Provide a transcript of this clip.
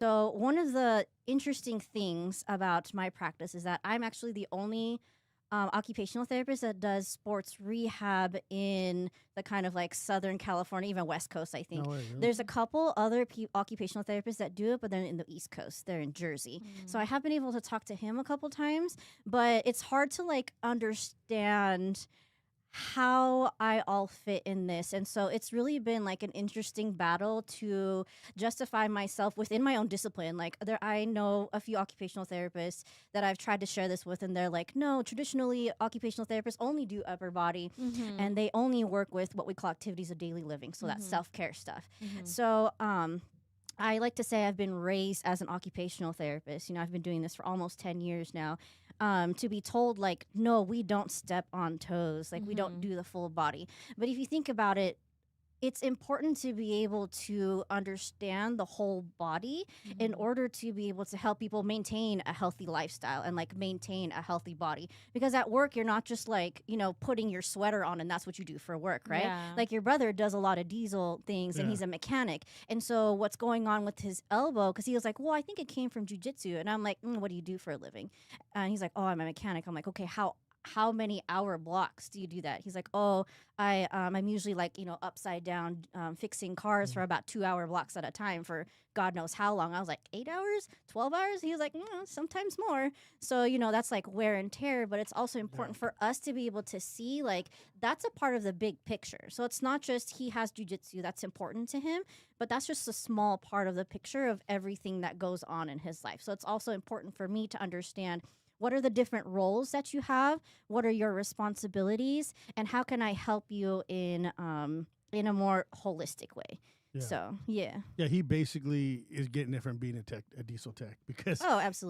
So, one of the interesting things about my practice is that I'm actually the only occupational therapist that does sports rehab in the kind of like Southern California, even West Coast, I No think. way, really? There's a couple other occupational therapists that do it, but they're in the East Coast. They're in Jersey. So I have been able to talk to him a couple times, but it's hard to like understand how I all fit in this. And so it's really been like an interesting battle to justify myself within my own discipline. Like I know a few occupational therapists that I've tried to share this with, and they're like, no, traditionally occupational therapists only do upper body and they only work with what we call activities of daily living. So that's self-care stuff. So I like to say I've been raised as an occupational therapist. You know, I've been doing this for almost 10 years now. To be told, like, no, we don't step on toes, like, we don't do the full body. But if you think about it, it's important to be able to understand the whole body in order to be able to help people maintain a healthy lifestyle and like maintain a healthy body. Because at work, you're not just like, you know, putting your sweater on and that's what you do for work, right? Yeah. Like your brother does a lot of diesel things and Yeah. he's a mechanic. And so what's going on with his elbow? Because he was like, well, I think it came from jujitsu. And I'm like, what do you do for a living? And he's like, oh, I'm a mechanic. I'm like, okay, how many hour blocks do you do that? He's like, oh, I'm usually like, you know, upside down fixing cars for about 2 hour blocks at a time for God knows how long. I was like, 8 hours, 12 hours. He was like, sometimes more. So, you know, that's like wear and tear, but it's also important for us to be able to see like that's a part of the big picture. So it's not just he has jujitsu that's important to him, but that's just a small part of the picture of everything that goes on in his life. So it's also important for me to understand what are the different roles that you have? What are your responsibilities? And how can I help you in a more holistic way? Yeah. So, yeah. Yeah, he basically is getting it from being a diesel tech because Oh, absolutely.